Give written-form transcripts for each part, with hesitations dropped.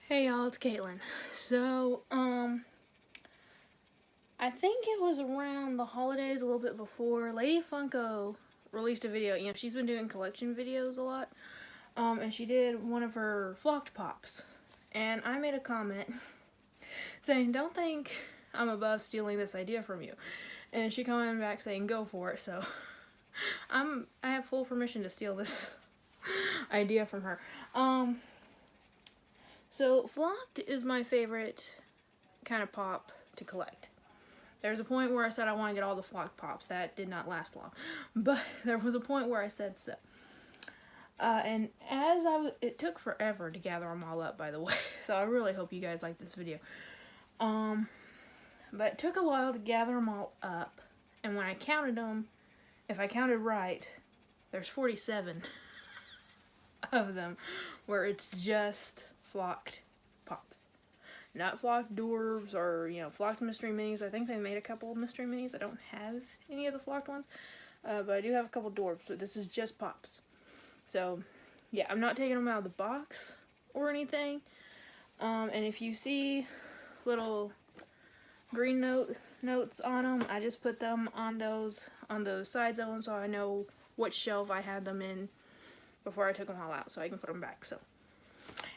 Hey y'all, it's Caitlin. So, I think it was around the holidays, a little bit before, Lady Funko released a video. You know, she's been doing collection videos a lot. And she did one of her flocked pops. And I made a comment saying, don't think I'm above stealing this idea from you. And she commented back saying, go for it. So, I have full permission to steal this idea from her. So flocked is my favorite kind of pop to collect. There's a point where I said I want to get all the flocked pops. That did not last long. But there was a point where I said so. And as it took forever to gather them all up, by the way. So I really hope you guys like this video. But it took a while to gather them all up. And when I counted them, if I counted right, there's 47 of them where it's just flocked pops. Not flocked dwarves or, flocked mystery minis. I think they made a couple of mystery minis. I don't have any of the flocked ones. But I do have a couple dwarves. But this is just pops. So, yeah, I'm not taking them out of the box or anything. And if you see little green notes on them, I just put them on those sides of them so I know which shelf I had them in before I took them all out so I can put them back. So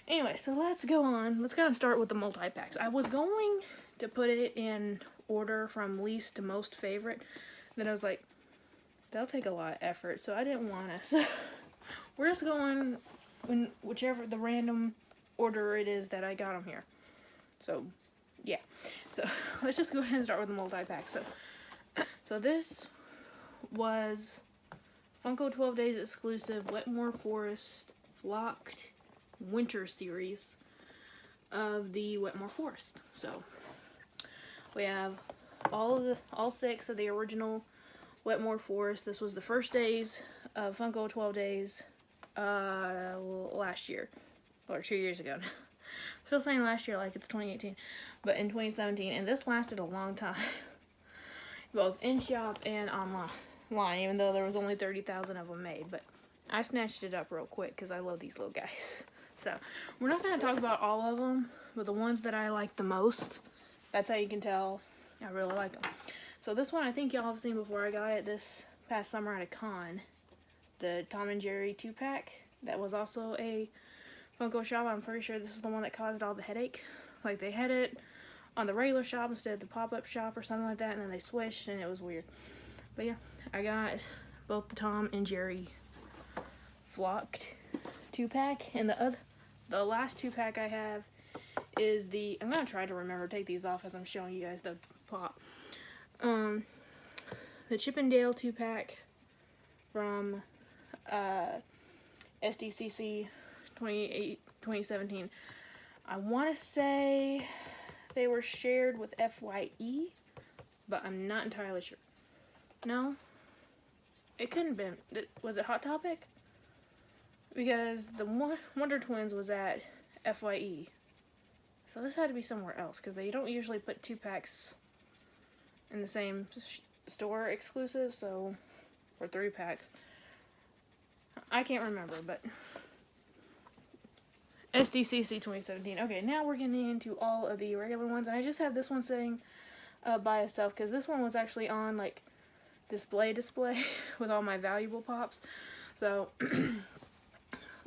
anyway, so let's go on. Let's kind of start with the multi-packs. I was going to put it in order from least to most favorite. Then I was like, that'll take a lot of effort, so I didn't want to. So we're just going in whichever the random order it is that I got them here. So yeah. So let's just go ahead and start with the multi-pack. So this was Funko 12 Days exclusive Wetmore Forest Flocked Winter series of the Wetmore Forest. So we have all 6 of the original Wetmore Forest. This was the first days of Funko 12 Days last year, or 2 years ago. Still saying last year like it's 2018, but in 2017, and this lasted a long time, both in shop and online, even though there was only 30,000 of them made. But I snatched it up real quick because I love these little guys. So we're not going to talk about all of them, but the ones that I like the most, that's how you can tell I really like them. So this one I think y'all have seen before. I got it this past summer at a con. The Tom and Jerry 2-pack. That was also a Funko shop. I'm pretty sure this is the one that caused all the headache. Like they had it on the regular shop instead of the pop-up shop or something like that, and then they switched and it was weird. But yeah, I got both the Tom and Jerry flocked 2-pack, and the last 2-pack I have is I'm gonna try to remember to take these off as I'm showing you guys the pop. The Chip and Dale 2-pack from SDCC 2017. I want to say they were shared with FYE, but I'm not entirely sure. No? It couldn't have been. Was it Hot Topic? Because the Wonder Twins was at FYE. So this had to be somewhere else, because they don't usually put 2-packs in the same store exclusive, so, or 3-packs. I can't remember, but SDCC 2017. Okay, now we're getting into all of the regular ones, and I just have this one sitting by itself, because this one was actually on, like, display with all my valuable pops. So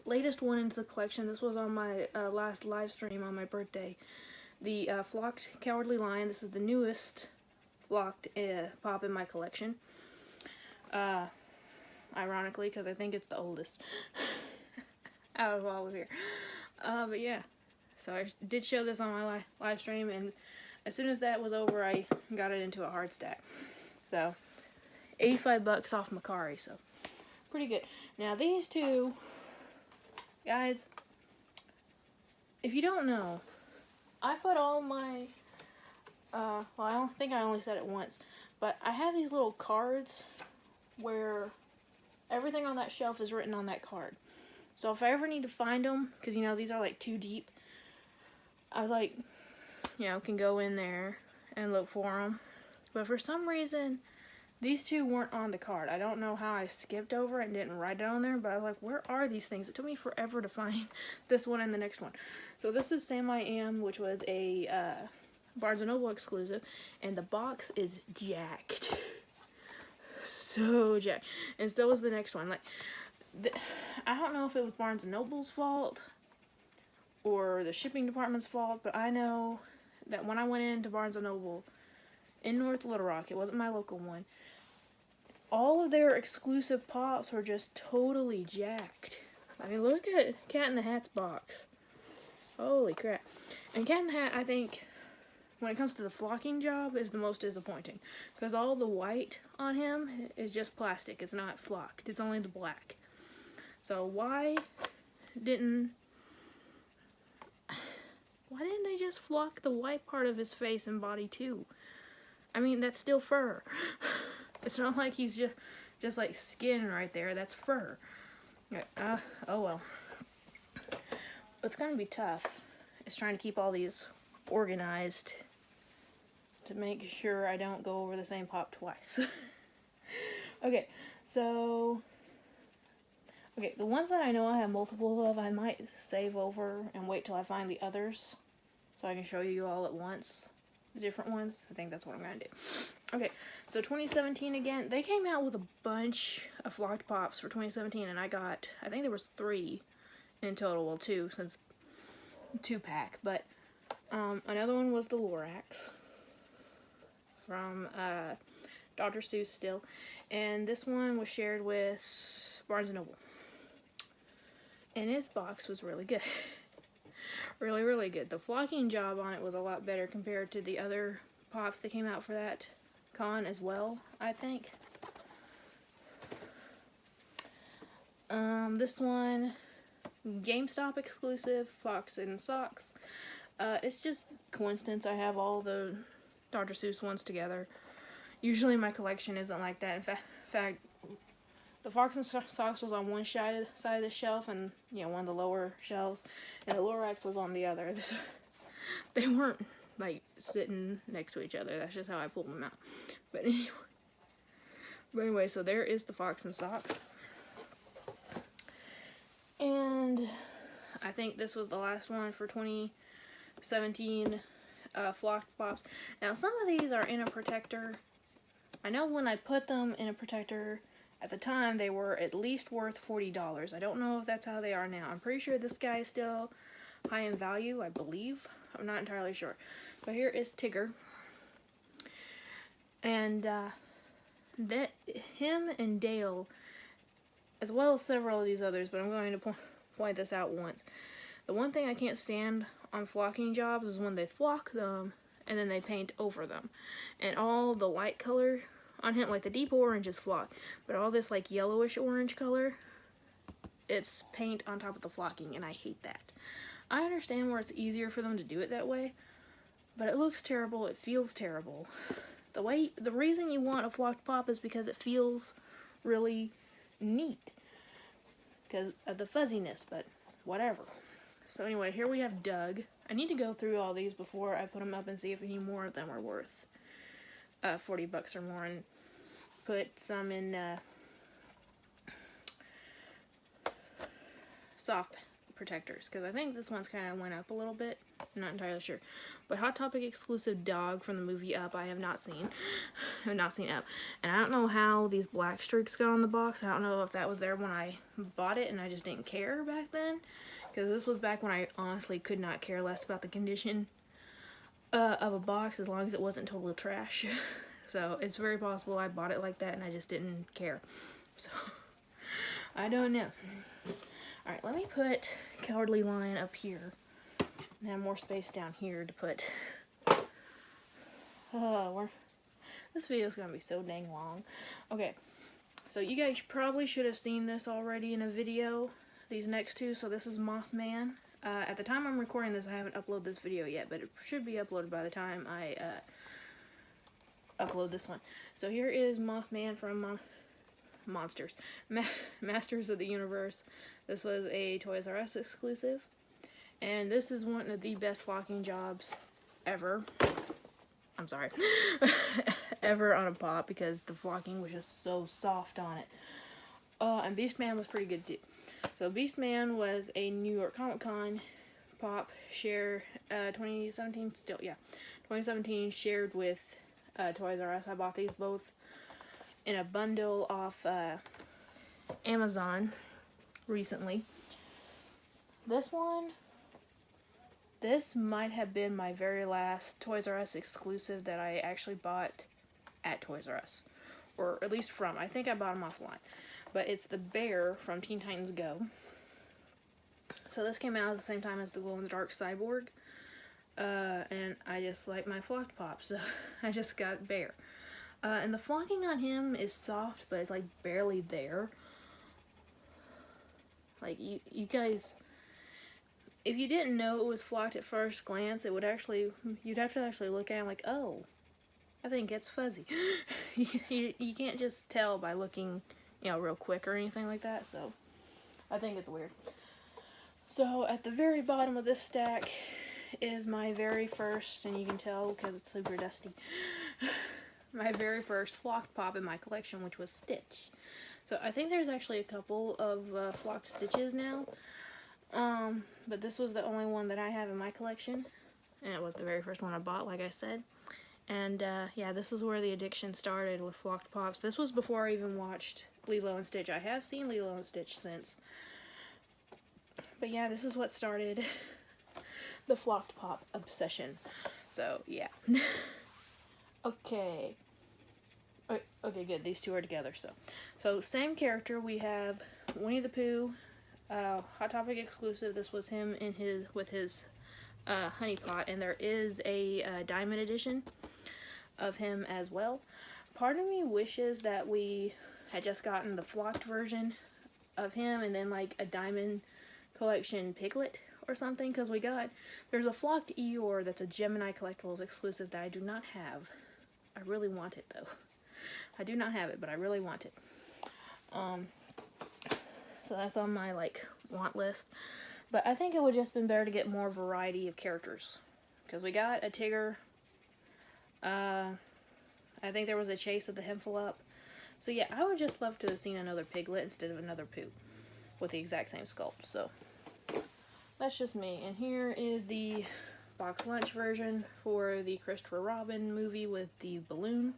latest one into the collection, this was on my last live stream on my birthday, the Flocked Cowardly Lion. This is the newest flocked pop in my collection, ironically, because I think it's the oldest out of all of here. But yeah, so I did show this on my live stream, and as soon as that was over, I got it into a hard stack. So 85 bucks off Mercari, so pretty good. Now these two guys, if you don't know, I put all my well, I don't think I only said it once, but I have these little cards where everything on that shelf is written on that card. So if I ever need to find them, because these are like too deep, I was like, can go in there and look for them. But for some reason, These two weren't on the card. I don't know how I skipped over it and didn't write it on there, but I was like, where are these things? It took me forever to find this one and the next one. So this is Sam I Am, which was a Barnes & Noble exclusive, and the box is jacked. So jacked. And so was the next one. Like, I don't know if it was Barnes & Noble's fault or the shipping department's fault, but I know that when I went into Barnes & Noble in North Little Rock, it wasn't my local one, all of their exclusive pops were just totally jacked. I mean, look at Cat in the Hat's box. Holy crap. And Cat in the Hat, I think, when it comes to the flocking job, is the most disappointing. Because all the white on him is just plastic. It's not flocked. It's only the black. So why didn't they just flock the white part of his face and body too? I mean, that's still fur. It's not like he's just like skin right there. That's fur. Oh well. It's gonna be tough. It's trying to keep all these organized to make sure I don't go over the same pop twice. Okay, so the ones that I know I have multiple of, I might save over and wait till I find the others so I can show you all at once. The different ones. I think that's what I'm gonna do. Okay, so 2017 again. They came out with a bunch of flocked pops for 2017, and I think there was 3 in total. Well, 2 since 2-pack. But another one was the Lorax from Dr. Seuss still, and this one was shared with Barnes & Noble, and its box was really good. Really, really good. The flocking job on it was a lot better compared to the other pops that came out for that con as well, I think. This one, GameStop exclusive, Fox and Socks. It's just coincidence I have all the Dr. Seuss ones together. Usually my collection isn't like that. In fact, the Fox and Socks was on one side of the shelf, and one of the lower shelves, and the Lorax was on the other. They weren't like sitting next to each other. That's just how I pulled them out. But anyway, so there is the Fox and Socks, and I think this was the last one for 2017 flocked pops. Now some of these are in a protector. I know when I put them in a protector, at the time, they were at least worth $40. I don't know if that's how they are now. I'm pretty sure this guy is still high in value, I believe. I'm not entirely sure. But here is Tigger. And him and Dale, as well as several of these others, but I'm going to point this out once. The one thing I can't stand on flocking jobs is when they flock them and then they paint over them. And all the white color on him, like the deep orange is flock, but all this like yellowish orange color, it's paint on top of the flocking, and I hate that. I understand where it's easier for them to do it that way, but it looks terrible, it feels terrible. The reason you want a flocked pop is because it feels really neat, because of the fuzziness, but whatever. So anyway, here we have Doug. I need to go through all these before I put them up and see if any more of them are worth $40 or more, and put some in soft protectors, because I think this one's kind of went up a little bit. I'm not entirely sure. But Hot Topic exclusive Dog from the movie Up, I have not seen. I have not seen Up. And I don't know how these black streaks got on the box. I don't know if that was there when I bought it and I just didn't care back then, because this was back when I honestly could not care less about the condition of a box as long as it wasn't total trash. So it's very possible I bought it like that and I just didn't care. So I don't know. Alright, let me put Cowardly Lion up here and have more space down here to put. This video is gonna be so dang long. Okay, so you guys probably should have seen this already in a video, these next two. So this is Moss Man. At the time I'm recording this, I haven't uploaded this video yet, but it should be uploaded by the time I upload this one. So here is Moss Man from Monsters. Masters of the Universe. This was a Toys R Us exclusive. And this is one of the best flocking jobs ever. I'm sorry. ever on a pop because the flocking was just so soft on it. And Beastman was pretty good too. So Beastman was a New York Comic Con pop share 2017 still, yeah. 2017 shared with Toys R Us. I bought these both in a bundle off Amazon recently. This might have been my very last Toys R Us exclusive that I actually bought at Toys R Us. Or at least from. I think I bought them offline. But it's the bear from Teen Titans Go. So this came out at the same time as the glow-in-the-dark Cyborg. And I just like my flocked pop, so I just got bear. And the flocking on him is soft, but it's like barely there. Like, you guys, if you didn't know it was flocked at first glance, you'd have to actually look at it like, oh, I think it's fuzzy. you can't just tell by looking, real quick or anything like that, so I think it's weird. So at the very bottom of this stack is my very first, and you can tell because it's super dusty, my very first flocked pop in my collection, which was Stitch. So I think there's actually a couple of flocked Stitches now, but this was the only one that I have in my collection, and it was the very first one I bought, like I said. And yeah, this is where the addiction started with flocked pops. This was before I even watched Lilo and Stitch. I have seen Lilo and Stitch since. But yeah, this is what started the flocked pop obsession. So, yeah. Okay. Okay, good. These two are together, So, same character. We have Winnie the Pooh, Hot Topic exclusive. This was him with his honey pot, and there is a diamond edition of him as well. Part of me wishes that we had just gotten the flocked version of him and then like a diamond collection Piglet or something, because there's a flocked Eeyore that's a Gemini Collectibles exclusive that I do not have. I really want it though. I do not have it, but I really want it. So that's on my want list. But I think it would just been better to get more variety of characters, because we got a Tigger. I think there was a Chase of the Hemphalup. So yeah, I would just love to have seen another Piglet instead of another Pooh with the exact same sculpt. So that's just me. And here is the box lunch version for the Christopher Robin movie with the balloon.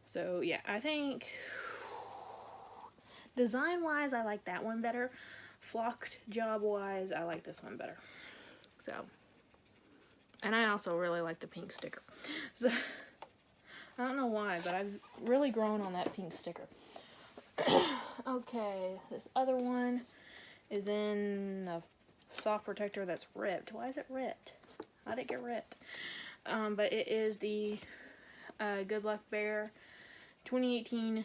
So yeah, I think design-wise, I like that one better. Flocked job-wise, I like this one better. So, and I also really like the pink sticker. So, I don't know why, but I've really grown on that pink sticker. Okay, this other one is in a soft protector that's ripped. Why is it ripped? How did it get ripped? But it is the Good Luck Bear 2018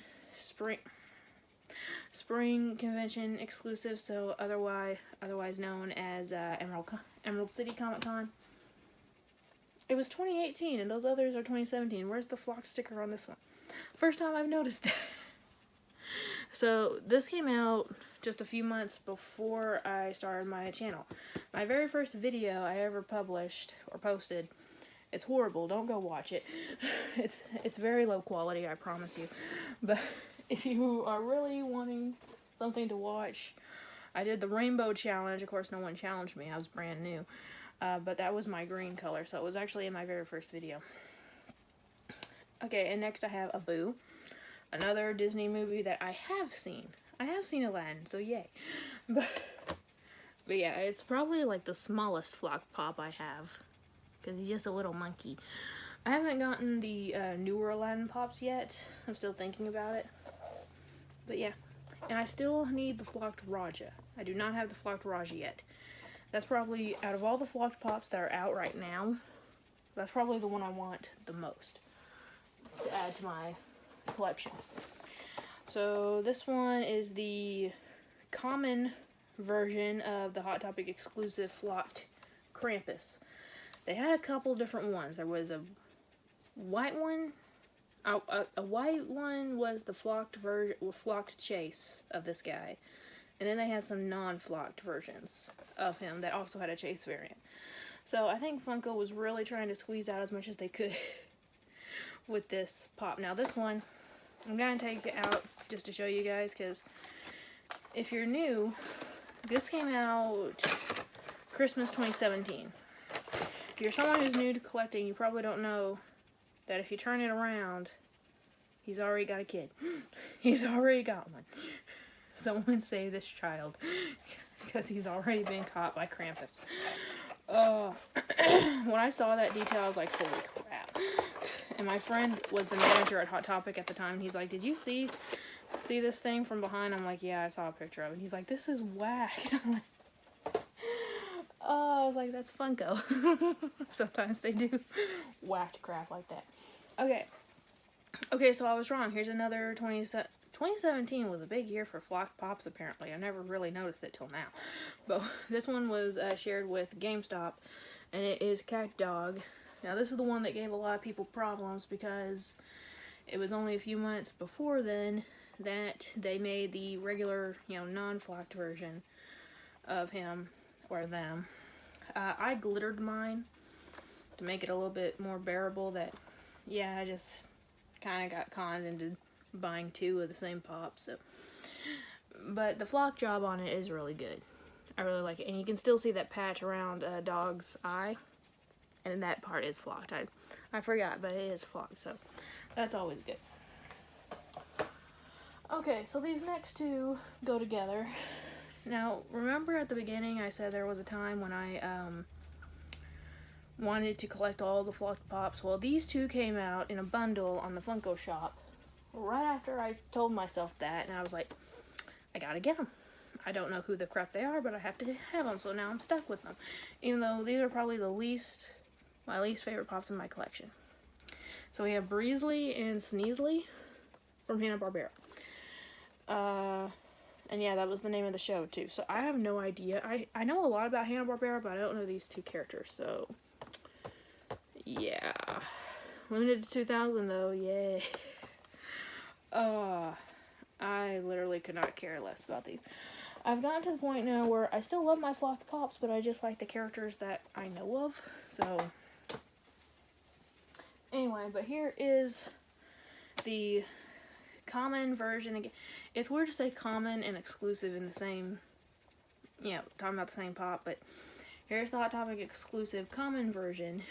Spring Convention exclusive, so otherwise known as Emerald City Comic Con. It was 2018, and those others are 2017. Where's the flock sticker on this one? First time I've noticed that. So this came out just a few months before I started my channel. My very first video I ever published or posted. It's horrible. Don't go watch it. It's very low quality, I promise you. But if you are really wanting something to watch, I did the rainbow challenge. Of course, no one challenged me. I was brand new. But that was my green color, so it was actually in my very first video. Okay, and next I have Abu, another Disney movie that I have seen. I have seen Aladdin, so yay. But yeah, it's probably like the smallest flock pop I have, because he's just a little monkey. I haven't gotten the newer Aladdin pops yet. I'm still thinking about it. But yeah, and I still need the flocked Raja. I do not have the flocked Raja yet. That's probably, out of all the flocked pops that are out right now, that's probably the one I want the most to add to my collection. So this one is the common version of the Hot Topic exclusive flocked Krampus. They had a couple different ones. There was a white one. A white one was the flocked chase of this guy. And then they had some non-flocked versions of him that also had a Chase variant. So I think Funko was really trying to squeeze out as much as they could with this pop. Now this one, I'm going to take it out just to show you guys, because if you're new, this came out Christmas 2017. If you're someone who's new to collecting, you probably don't know that if you turn it around, he's already got a kid. He's already got one. Someone save this child, because he's already been caught by Krampus. When I saw that detail, I was like, holy crap. And my friend was the manager at Hot Topic at the time, and he's like, did you see this thing from behind? I'm like, yeah, I saw a picture of it. He's like, this is whack. I'm like, oh, I was like, that's Funko. Sometimes they do whacked crap like that. Okay, so I was wrong. Here's another 2017 was a big year for flocked pops, apparently. I never really noticed it till now. But this one was shared with GameStop, and it is Cat Dog. Now, this is the one that gave a lot of people problems, because it was only a few months before then that they made the regular, non-flocked version of him, or them. I glittered mine to make it a little bit more bearable. I just kind of got conned into buying 2 of the same pop. So, but the flock job on it is really good. I really like it, and you can still see that patch around Dog's eye, and that part is flocked. I forgot, but it is flocked, so that's always good. Okay, so these next 2 go together. Now, remember at the beginning I said there was a time when I wanted to collect all the flocked pops? Well, these 2 came out in a bundle on the Funko shop right after I told myself that, and I was like, I gotta get them. I don't know who the crap they are, but I have to have them, so now I'm stuck with them. Even though these are probably my least favorite pops in my collection. So we have Breezely and Sneezely from Hanna-Barbera. And yeah, that was the name of the show too. So I have no idea. I know a lot about Hanna-Barbera, but I don't know these 2 characters, so yeah. Limited to 2,000 though, yay. I literally could not care less about these. I've gotten to the point now where I still love my flocked pops, but I just like the characters that I know of, so anyway, but here is the common version. Again, it's weird to say common and exclusive in the same, talking about the same pop, but here's the Hot Topic exclusive common version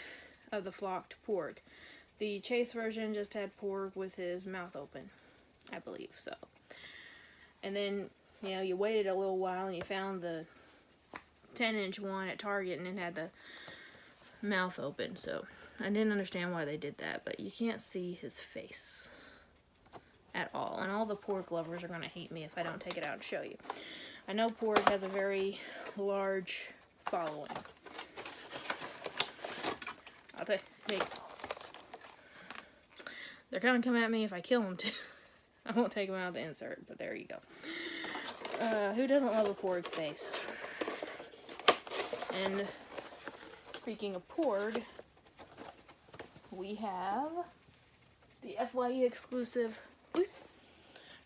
of the flocked Porg. The Chase version just had Porg with his mouth open, I believe, so. And then, you waited a little while and you found the 10-inch one at Target, and it had the mouth open, so I didn't understand why they did that, but you can't see his face at all, and all the Porg lovers are going to hate me if I don't take it out and show you. I know Porg has a very large following. I'll take. They're going to come at me if I kill them too. I won't take them out of the insert, but there you go. Who doesn't love a Porg face? And speaking of Porg, we have the FYE exclusive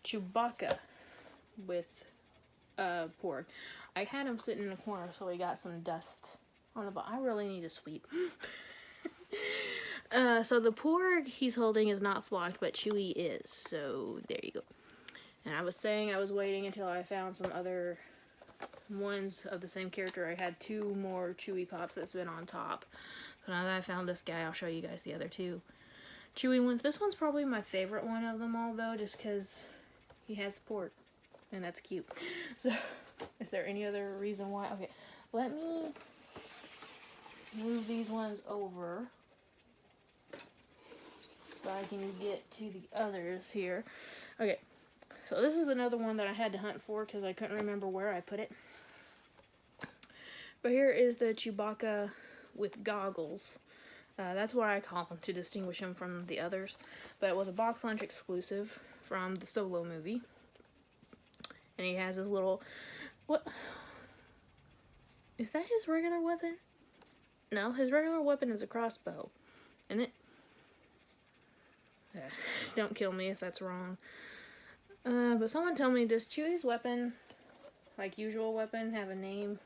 Chewbacca with Porg. I had him sitting in the corner, so he got some dust on the bottom. I really need a sweep. So the Porg he's holding is not flocked, but Chewie is. So there you go. And I was saying I was waiting until I found some other ones of the same character. I had 2 more Chewie pops that's been on top. So now that I found this guy, I'll show you guys the other 2 Chewie ones. This one's probably my favorite one of them all, though, just because he has the port, and that's cute. So, is there any other reason why? Okay, let me move these ones over so I can get to the others here. Okay, so this is another one that I had to hunt for because I couldn't remember where I put it. But here is the Chewbacca with goggles. That's what I call him to distinguish him from the others. But it was a box lunch exclusive from the Solo movie. And he has his little... What? Is that his regular weapon? No, his regular weapon is a crossbow. And it... Don't kill me if that's wrong. But someone tell me, does Chewie's weapon, like usual weapon, have a name?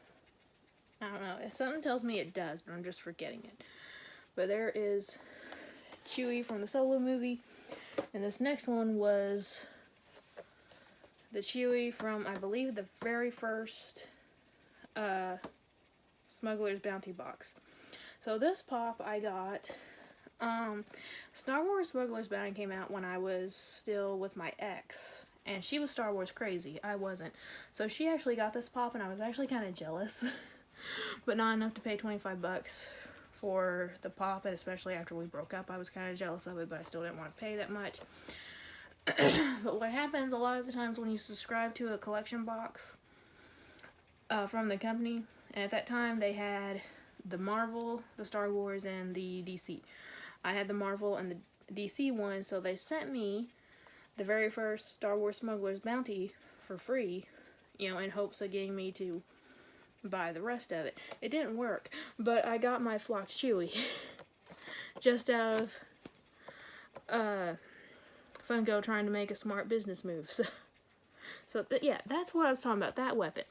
I don't know. Something tells me it does, but I'm just forgetting it. But there is Chewie from the Solo movie. And this next one was the Chewie from, I believe, the very first Smuggler's Bounty box. So this pop I got, Star Wars Smuggler's Bounty came out when I was still with my ex. And she was Star Wars crazy. I wasn't. So she actually got this pop and I was actually kind of jealous. But not enough to pay 25 bucks for the pop, and especially after we broke up, I was kind of jealous of it, but I still didn't want to pay that much. But what happens a lot of the times when you subscribe to a collection box from the company, and at that time they had the Marvel, the Star Wars, and the DC. I had the Marvel and the DC one, so they sent me the very first Star Wars Smuggler's Bounty for free, you know, in hopes of getting me to buy the rest of it. It didn't work, but I got my flocked Chewie just out of Funko trying to make a smart business move. Yeah, that's what I was talking about, that weapon.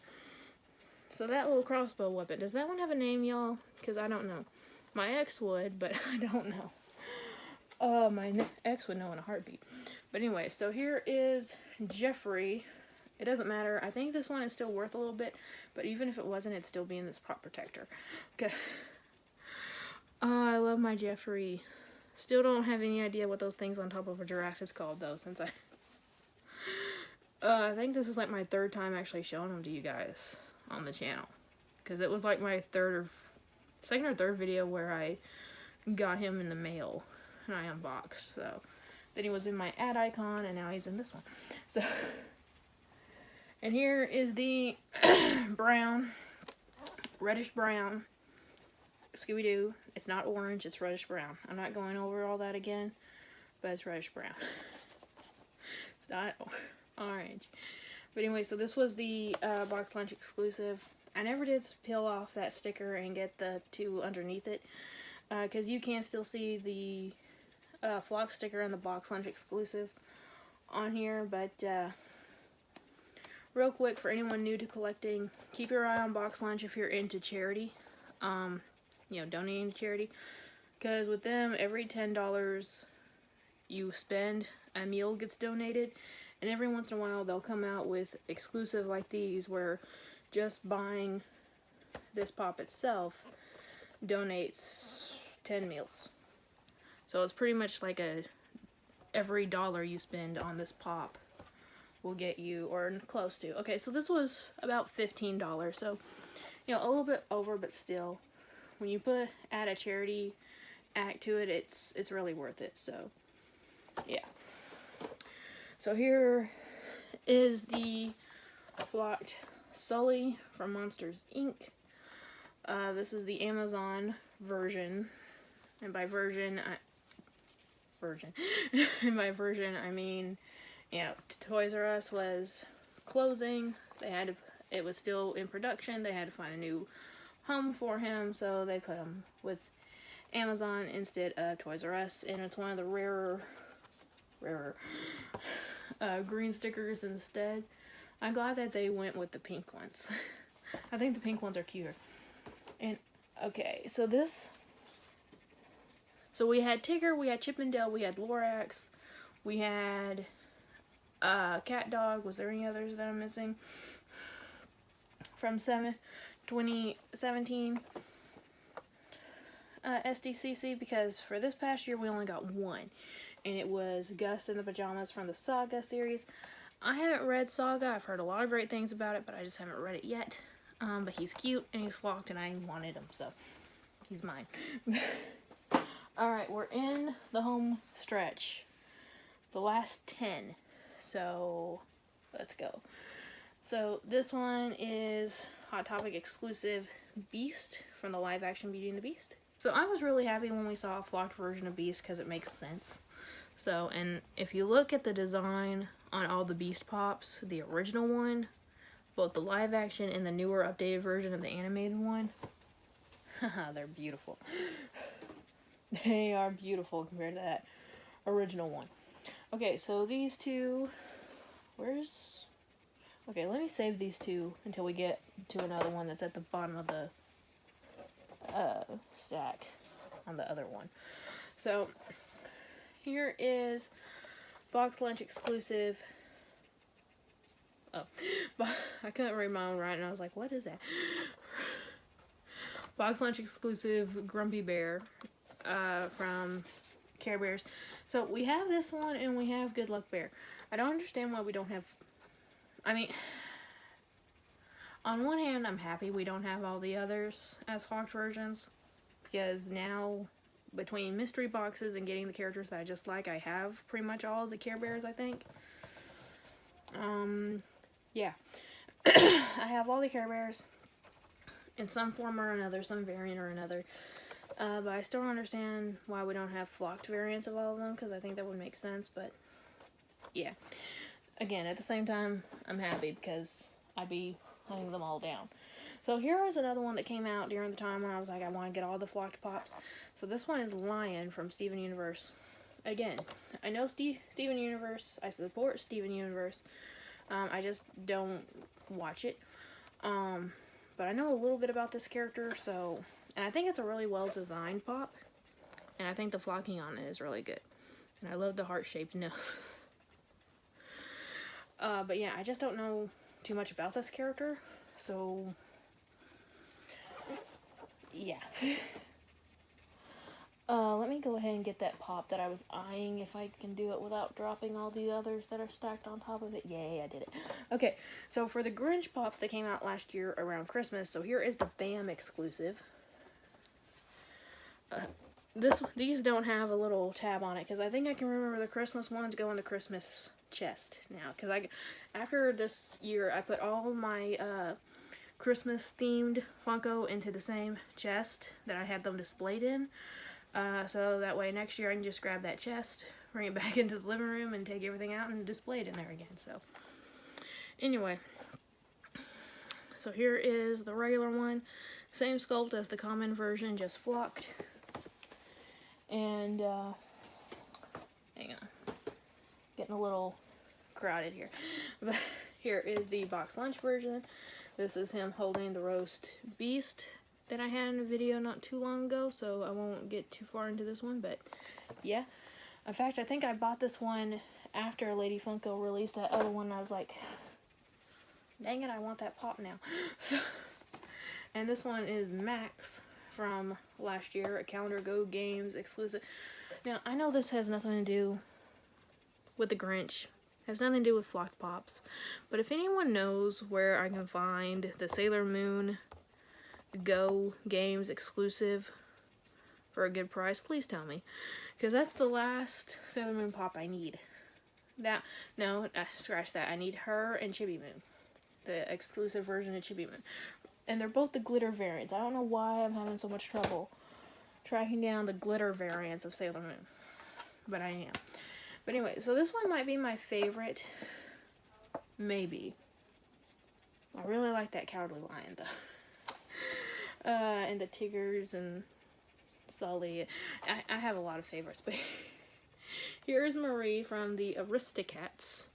So that little crossbow weapon, does that one have a name, y'all? Because I don't know. My ex would, but I don't know. My ex would know in a heartbeat. But anyway, so here is Jeffrey. It doesn't matter. I think this one is still worth a little bit, but even if it wasn't, it'd still be in this pop protector. Okay. I love my Jeffrey. Still don't have any idea what those things on top of a giraffe is called, though, since I think this is like my third time actually showing them to you guys on the channel. Because it was like my second or third video where I got him in the mail and I unboxed. So then he was in my ad icon and now he's in this one. So, and here is the brown, reddish brown Scooby-Doo. It's not orange, it's reddish brown. I'm not going over all that again, but it's reddish brown. It's not orange. But anyway, so this was the Box Lunch exclusive. I never did peel off that sticker and get the two underneath it, because you can still see the flock sticker and the Box Lunch exclusive on here. But real quick, for anyone new to collecting, keep your eye on Box Lunch if you're into charity. You know, donating to charity, because with them, every $10 you spend, a meal gets donated, and every once in a while they'll come out with exclusive like these where just buying this pop itself donates 10 meals. So it's pretty much like every dollar you spend on this pop will get you, or close to. Okay, so this was about $15, so you know, a little bit over, but still, when you add a charity act to it, it's really worth it. So yeah. So here is the flocked Sully from Monsters Inc. This is the Amazon version, and by version and by version I mean, you know, Toys R Us was closing. It was still in production. They had to find a new home for him, so they put him with Amazon instead of Toys R Us, and it's one of the rarer green stickers instead. I'm glad that they went with the pink ones. I think the pink ones are cuter. And okay, so we had Tigger, we had Chip and Dale, we had Lorax, we had Cat Dog. Was there any others that I'm missing? From 2017 SDCC, because for this past year we only got one, and it was Gus in the Pajamas from the Saga series. I haven't read Saga. I've heard a lot of great things about it, but I just haven't read it yet. But he's cute and he's flocked, and I wanted him, so he's mine. Alright, we're in the home stretch, the last 10, so let's go. So this one is Hot Topic exclusive Beast from the live action Beauty and the Beast. So I was really happy when we saw a flocked version of Beast because it makes sense. So, and if you look at the design on all the Beast pops, the original one, both the live action and the newer updated version of the animated one, haha, they're beautiful. They are beautiful compared to that original one. Okay, so these two, okay, let me save these two until we get to another one that's at the bottom of the stack on the other one. So here is Box Lunch exclusive. Oh, but I couldn't read my own right, and I was like, what is that? Box Lunch exclusive Grumpy Bear from Care Bears. So we have this one, and we have Good Luck Bear. I don't understand why we don't have... I mean, on one hand, I'm happy we don't have all the others as flocked versions, because now, between mystery boxes and getting the characters that I just like, I have pretty much all of the Care Bears, I think. Yeah. I have all the Care Bears in some form or another, some variant or another. But I still don't understand why we don't have flocked variants of all of them, because I think that would make sense, but yeah. Again, at the same time, I'm happy because I'd be hunting them all down. So here is another one that came out during the time when I was like, I want to get all the flocked pops. So this one is Lion from Steven Universe. Again, I know Steven Universe, I support Steven Universe. I just don't watch it. But I know a little bit about this character, so... And I think it's a really well-designed pop. And I think the flocking on it is really good. And I love the heart-shaped nose. But yeah, I just don't know too much about this character. So... yeah. Let me go ahead and get that pop that I was eyeing, if I can do it without dropping all the others that are stacked on top of it. Yay, I did it. Okay, so for the Grinch pops that came out last year around Christmas, so here is the BAM exclusive. These don't have a little tab on it, because I think I can remember the Christmas ones go in the Christmas chest now, because after this year, I put all my, Christmas themed Funko into the same chest that I had them displayed in. So that way next year I can just grab that chest, bring it back into the living room, and take everything out and display it in there again. So, anyway. So here is the regular one. Same sculpt as the common version, just flocked. And, hang on. Getting a little crowded here. But here is the Box Lunch version. This is him holding the roast beast that I had in a video not too long ago, so I won't get too far into this one, but yeah. In fact, I think I bought this one after Lady Funko released that other one, and I was like, dang it, I want that pop now. And this one is Max from last year, a Calendar Go Games exclusive. Now, I know this has nothing to do with the Grinch, has nothing to do with flocked pops, but if anyone knows where I can find the Sailor Moon Go Games exclusive for a good price, please tell me, because that's the last Sailor Moon pop I need. Scratch that. I need her and Chibi Moon, the exclusive version of Chibi Moon, and they're both the glitter variants. I don't know why I'm having so much trouble tracking down the glitter variants of Sailor Moon, but I am. But anyway, so this one might be my favorite, maybe. I really like that Cowardly Lion, though. And the Tiggers and Sully. I have a lot of favorites, but here is Marie from the Aristocats.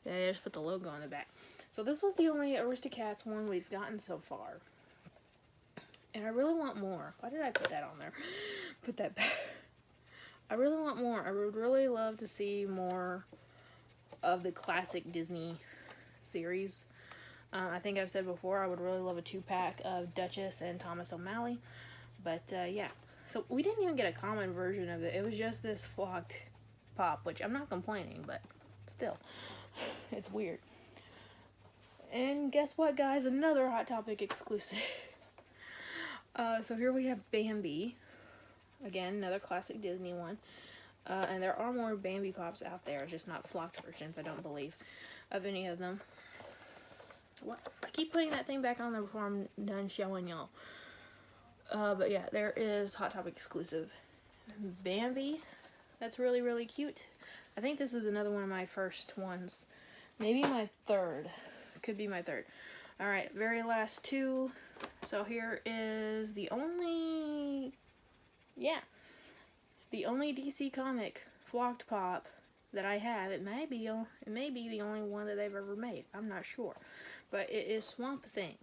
They just put the logo on the back. So this was the only Aristocats one we've gotten so far. And I really want more. Why did I put that on there? Put that back. I really want more. I would really love to see more of the classic Disney series. I think I've said before, I would really love a 2-pack of Duchess and Thomas O'Malley. But, yeah. So, we didn't even get a common version of it. It was just this flocked pop, which I'm not complaining, but still. It's weird. And guess what, guys? Another Hot Topic exclusive. So here we have Bambi. Again, another classic Disney one. And there are more Bambi pops out there, just not flocked versions, I don't believe, of any of them. What? I keep putting that thing back on there before I'm done showing y'all. But yeah, there is Hot Topic exclusive Bambi. That's really, really cute. I think this is another one of my first ones. Maybe my third. Could be my third. Alright, very last two. So here is the only... yeah. The only DC comic flocked pop that I have. It may be the only one that they've ever made. I'm not sure. But it is Swamp Thing,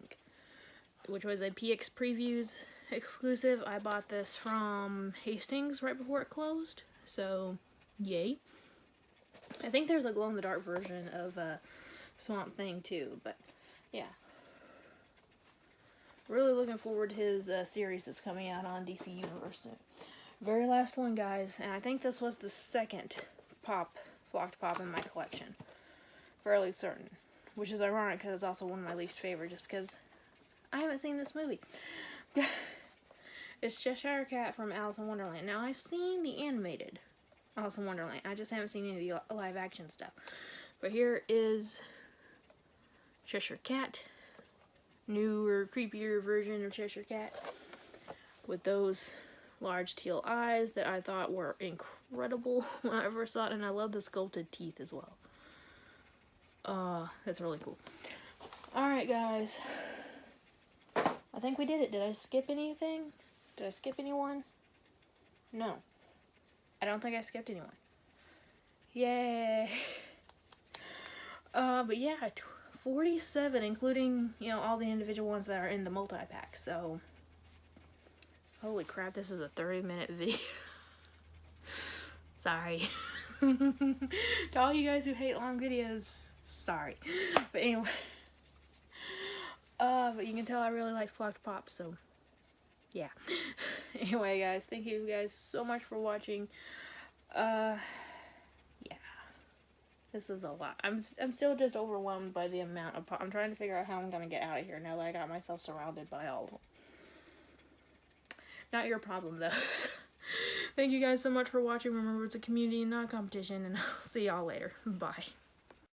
which was a PX Previews exclusive. I bought this from Hastings right before it closed. So, Yay. I think there's a glow-in-the-dark version of Swamp Thing too, but yeah. Really looking forward to his series that's coming out on DC Universe soon. Very last one, guys, and I think this was the second Flocked Pop in my collection. Fairly certain. Which is ironic because it's also one of my least favorite, just because I haven't seen this movie. It's Cheshire Cat from Alice in Wonderland. Now, I've seen the animated Alice in Wonderland. I just haven't seen any of the live action stuff. But here is Cheshire Cat. Newer, creepier version of Cheshire Cat. With those large teal eyes that I thought were incredible when I first saw it. And I love the sculpted teeth as well. That's really cool. Alright, guys. I think we did it. Did I skip anything? Did I skip anyone? No. I don't think I skipped anyone. Yay! But yeah, 47, including, you know, all the individual ones that are in the multi-pack, so... Holy crap, this is a 30-minute video. Sorry. To all you guys who hate long videos, sorry. But anyway. But you can tell I really like Flocked Pop, so... yeah. Anyway, guys, thank you guys so much for watching. Yeah. This is a lot. I'm still just overwhelmed by the amount of pop. I'm trying to figure out how I'm gonna get out of here now that I got myself surrounded by all of them. Not your problem, though. Thank you guys so much for watching. Remember, it's a community and not a competition, and I'll see y'all later. Bye.